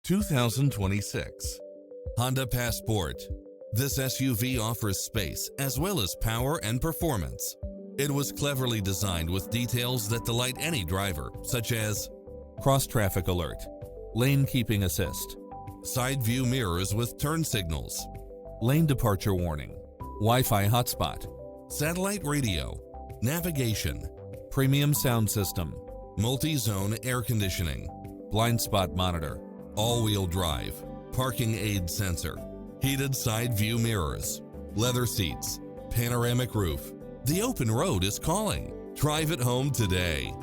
2026 Honda Passport. This SUV offers space as well as power and performance. It was cleverly designed with details that delight any driver, such as cross-traffic alert, lane keeping assist, side view mirrors with turn signals, lane departure warning, Wi-Fi hotspot, satellite radio, navigation, premium sound system, multi-zone air conditioning, blind spot monitor, all-wheel drive, parking aid sensor, heated side view mirrors, leather seats, panoramic roof. The open road is calling. Drive it home today.